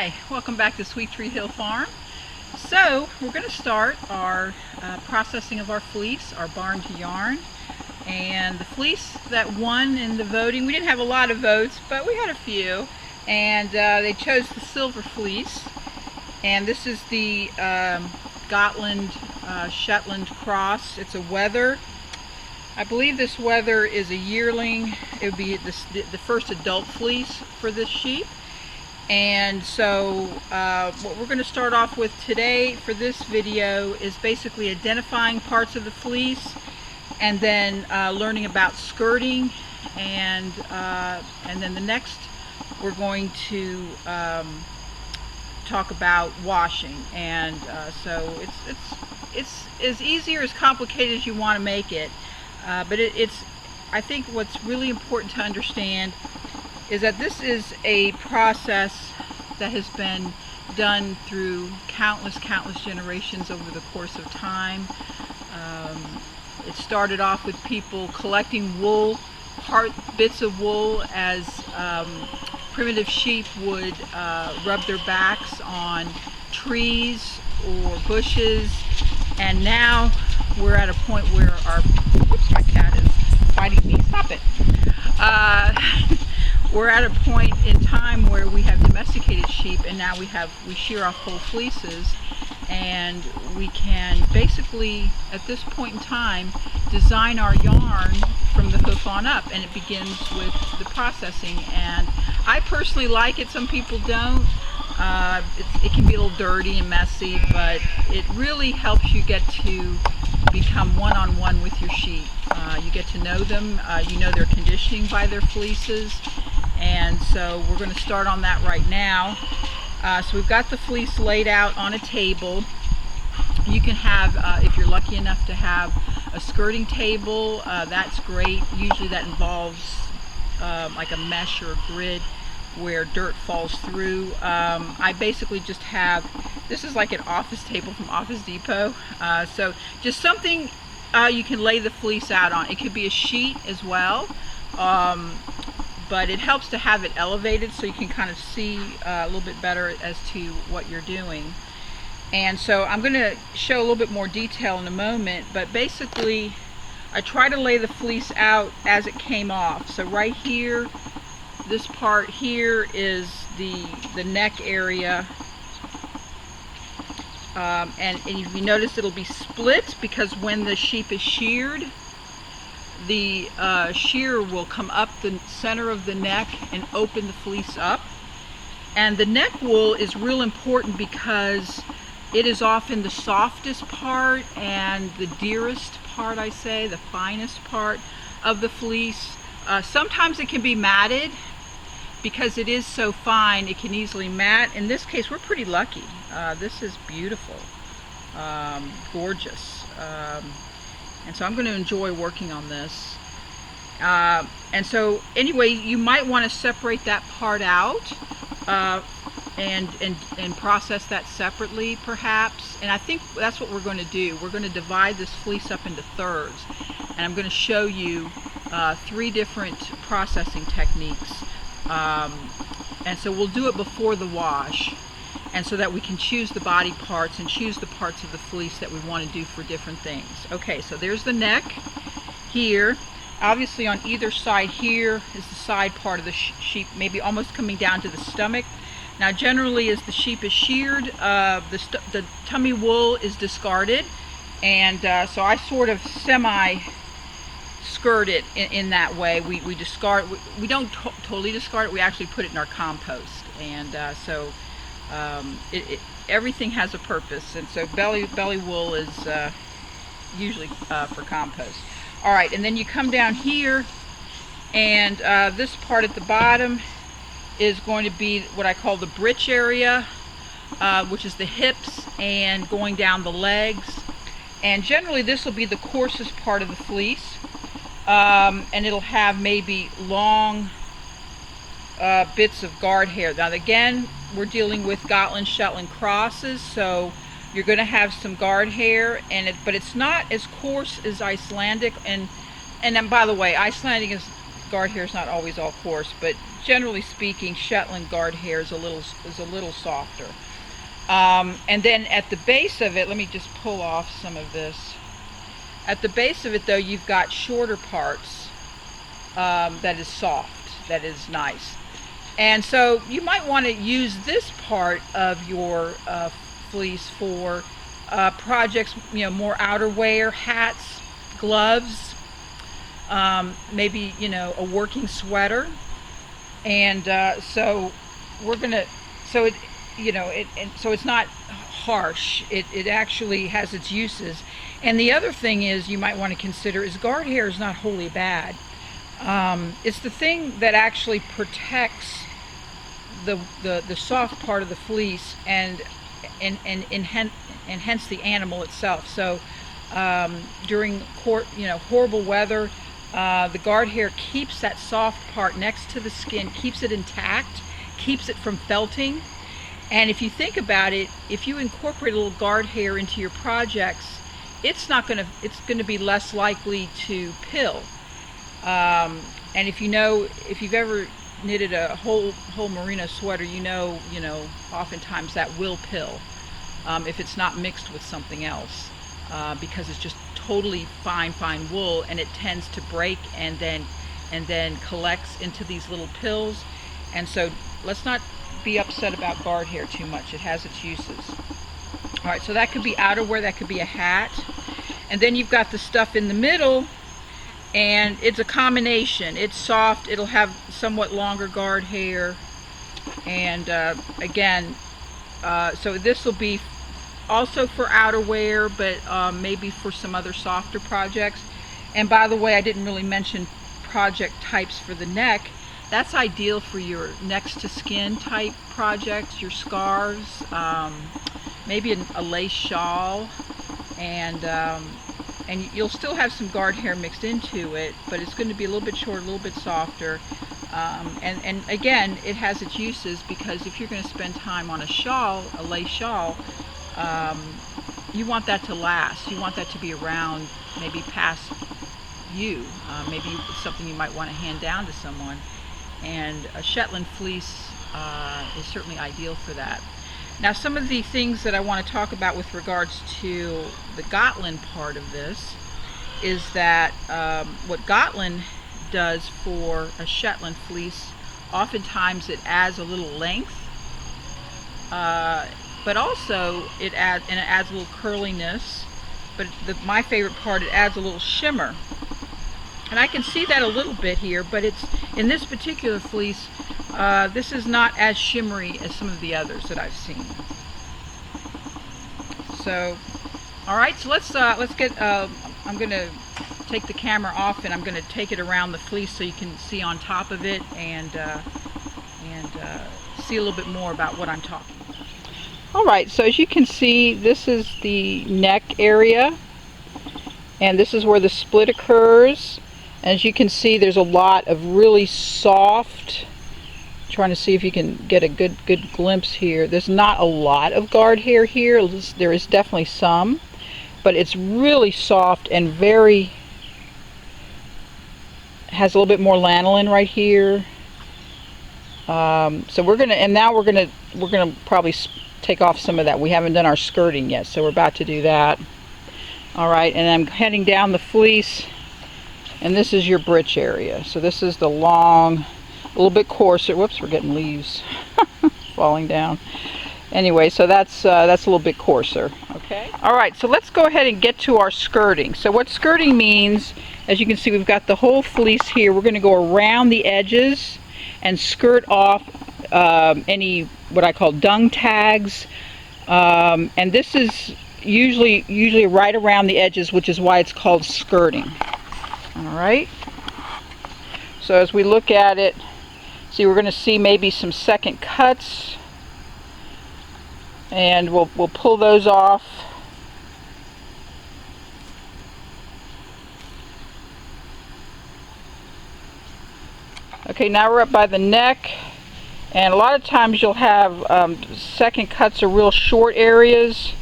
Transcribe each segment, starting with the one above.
Hi, welcome back to Sweet Tree Hill Farm. So we're going to start our processing of our fleece, our barn to yarn. And the fleece that won in the voting, we didn't have a lot of votes, but we had a few. And they chose the silver fleece. And this is the Gotland Shetland cross. It's a wether. I believe this wether is a yearling. It would be the first adult fleece for this sheep. And so what we're going to start off with today for this video is basically identifying parts of the fleece, and then learning about skirting, and then the next we're going to talk about washing. And so it's as easy or as complicated as you want to make it, but I think what's really important to understand is that this is a process that has been done through countless generations over the course of time. It started off with people collecting wool, bits of wool, as primitive sheep would rub their backs on trees or bushes, and now we're at a point where oops, my cat is fighting me, stop it. We're at a point in time where we have domesticated sheep, and now we shear off whole fleeces, and we can basically, at this point in time, design our yarn from the hoof on up, and it begins with the processing. And I personally like it. Some people don't. It can be a little dirty and messy, but it really helps you get to become one-on-one with your sheep. You get to know them. You know their conditioning by their fleeces. And so we're going to start on that right now. So we've got the fleece laid out on a table. You can have, if you're lucky enough to have a skirting table, that's great. Usually that involves like a mesh or a grid where dirt falls through. I basically just have, this is like an office table from Office Depot. So just something you can lay the fleece out on. It could be a sheet as well. But it helps to have it elevated so you can kind of see a little bit better as to what you're doing. And so I'm going to show a little bit more detail in a moment, but basically I try to lay the fleece out as it came off. So right here, this part here is the neck area, and if you notice, it'll be split because when the sheep is sheared, the shear will come up the center of the neck and open the fleece up. And the neck wool is real important because it is often the softest part and the dearest part, I say, the finest part of the fleece. Sometimes it can be matted because it is so fine, it can easily mat. In this case, we're pretty lucky. This is beautiful, gorgeous. And so I'm going to enjoy working on this. And so anyway, you might want to separate that part out and process that separately perhaps. And I think that's what we're going to do. We're going to divide this fleece up into thirds. And I'm going to show you 3 different processing techniques. And so we'll do it before the wash, and so that we can choose the body parts and choose the parts of the fleece that we want to do for different things. Okay, so there's the neck here. Obviously on either side here is the side part of the sheep, maybe almost coming down to the stomach. Now generally as the sheep is sheared, the tummy wool is discarded, and so I sort of skirt it in that way. We discard, we don't totally discard it, we actually put it in our compost. And so everything has a purpose, and so belly wool is usually for compost. All right, and then you come down here, and this part at the bottom is going to be what I call the breech area, which is the hips and going down the legs. And generally this will be the coarsest part of the fleece, and it'll have maybe long bits of guard hair. Now again, we're dealing with Gotland Shetland crosses, so you're going to have some guard hair, but it's not as coarse as Icelandic. And then, by the way, Icelandic is guard hair is not always all coarse, but generally speaking, Shetland guard hair is a little softer. And then at the base of it, let me just pull off some of this. At the base of it, though, you've got shorter parts that is soft, that is nice. And so you might want to use this part of your fleece for projects, you know, more outerwear, hats, gloves, maybe, you know, a working sweater. And so we're gonna, so it, you know, so it's not harsh. It actually has its uses. And the other thing is you might want to consider is guard hair is not wholly bad. It's the thing that actually protects the soft part of the fleece and hence the animal itself. So during horrible weather, the guard hair keeps that soft part next to the skin, keeps it intact, keeps it from felting. And if you think about it, if you incorporate a little guard hair into your projects, it's gonna be less likely to pill. And if you've ever knitted a whole merino sweater, you know oftentimes that will pill if it's not mixed with something else, because it's just totally fine wool, and it tends to break and then collects into these little pills. And so let's not be upset about guard hair too much. It has its uses. All right, so that could be outerwear, that could be a hat. And then you've got the stuff in the middle, and it's a combination. It's soft, it'll have somewhat longer guard hair, and again, so this will be also for outerwear, but maybe for some other softer projects. And by the way, I didn't really mention project types for the neck. That's ideal for your next to skin type projects, your scarves, maybe a lace shawl, and you'll still have some guard hair mixed into it, but it's going to be a little bit shorter, a little bit softer. And again, it has its uses, because if you're going to spend time on a shawl, a lace shawl, you want that to last. You want that to be around, maybe past you. Maybe it's something you might want to hand down to someone. And a Shetland fleece is certainly ideal for that. Now, some of the things that I want to talk about with regards to the Gotland part of this is that what Gotland does for a Shetland fleece, oftentimes it adds a little length, but also it adds a little curliness. But my favorite part, it adds a little shimmer. And I can see that a little bit here, but it's in this particular fleece, this is not as shimmery as some of the others that I've seen. So, all right, so let's get, I'm going to take the camera off, and I'm going to take it around the fleece so you can see on top of it and see a little bit more about what I'm talking about. All right, so as you can see, this is the neck area, and this is where the split occurs. As you can see, there's a lot of really soft, trying to see if you can get a good glimpse here. There's not a lot of guard hair here. There is definitely some, but it's really soft and very, has a little bit more lanolin right here. So we're gonna, and now we're gonna probably take off some of that. We haven't done our skirting yet, so we're about to do that. All right, and I'm heading down the fleece. And this is your breech area. So this is the long, a little bit coarser. Whoops, we're getting leaves falling down. Anyway, so that's a little bit coarser. Okay. All right, so let's go ahead and get to our skirting. So what skirting means, as you can see, we've got the whole fleece here. We're going to go around the edges and skirt off any what I call dung tags. And this is usually right around the edges, which is why it's called skirting. All right, so as we look at it, see, we're going to see maybe some second cuts, and we'll pull those off. Okay, now we're up by the neck, and a lot of times you'll have second cuts are real short areas.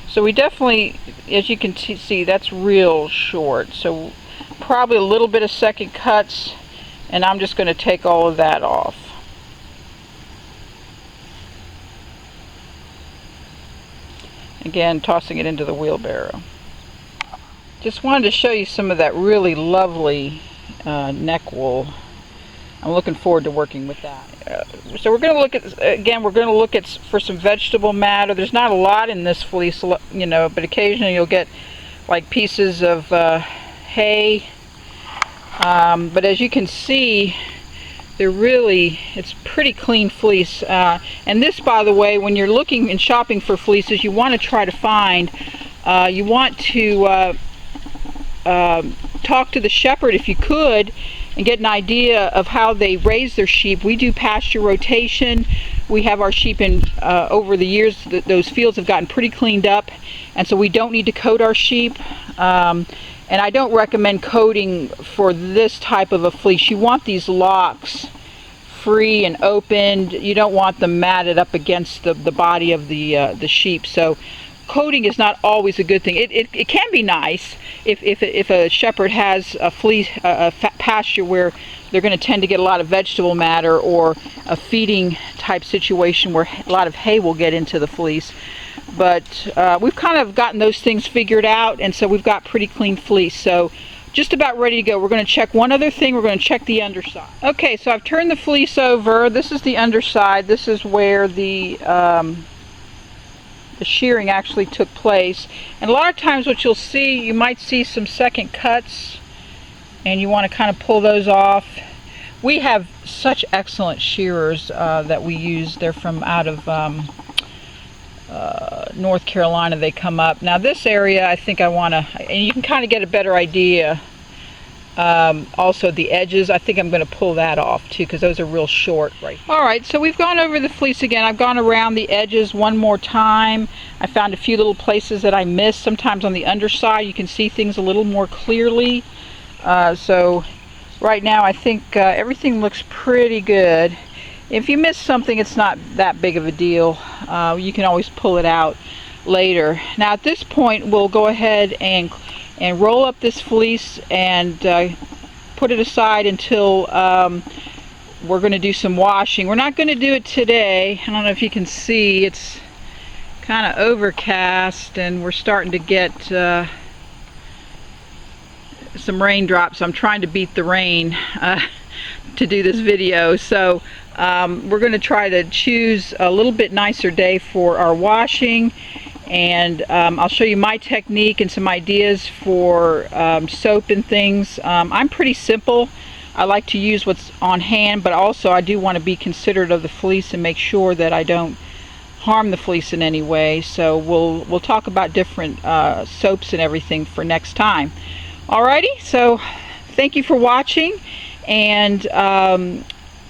So we definitely, as you can see, that's real short. So probably a little bit of second cuts, And I'm just going to take all of that off. Again, tossing it into the wheelbarrow. Just wanted to show you some of that really lovely neck wool. I'm looking forward to working with that. So we're going to look at, again, we're going to look at for some vegetable matter. There's not a lot in this fleece, you know, but occasionally you'll get like pieces of hay. But as you can see, it's pretty clean fleece. And this, by the way, when you're looking and shopping for fleeces, you want to try to find, you want to talk to the shepherd if you could and get an idea of how they raise their sheep. We do pasture rotation. We have our sheep in, over the years, those fields have gotten pretty cleaned up, and so we don't need to coat our sheep. And I don't recommend coating for this type of a fleece. You want these locks free and opened. You don't want them matted up against the body of the sheep. So coating is not always a good thing. It can be nice if a shepherd has a fleece, a pasture where they're going to tend to get a lot of vegetable matter, or a feeding type situation where a lot of hay will get into the fleece. But we've kind of gotten those things figured out, and so we've got pretty clean fleece. So just about ready to go. We're going to check one other thing. We're going to check the underside. Okay, so I've turned the fleece over. This is the underside. This is where the shearing actually took place. And a lot of times what you'll see, you might see some second cuts, and you want to kind of pull those off. We have such excellent shearers that we use. They're from out of North Carolina. They come up. Now this area, I think I want to, and you can kind of get a better idea. Also the edges, I think I'm going to pull that off too, because those are real short right here. Alright, so we've gone over the fleece again. I've gone around the edges one more time. I found a few little places that I missed. Sometimes on the underside you can see things a little more clearly. So right now I think everything looks pretty good. If you miss something, it's not that big of a deal. You can always pull it out later. Now at this point we'll go ahead and roll up this fleece and put it aside until we're going to do some washing. We're not going to do it today. I don't know if you can see, it's kind of overcast and we're starting to get some raindrops. I'm trying to beat the rain to do this video. So we're going to try to choose a little bit nicer day for our washing, and I'll show you my technique and some ideas for soap and things. I'm pretty simple. I like to use what's on hand, but also I do want to be considerate of the fleece and make sure that I don't harm the fleece in any way. So we'll talk about different soaps and everything for next time. Alrighty, so thank you for watching, and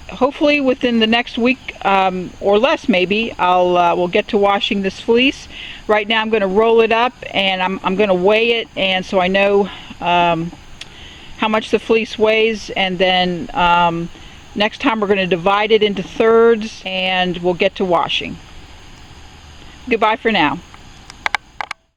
hopefully within the next week or less maybe we'll get to washing this fleece. Right now I'm going to roll it up and I'm going to weigh it, and so I know how much the fleece weighs, and then next time we're going to divide it into thirds and we'll get to washing. Goodbye for now.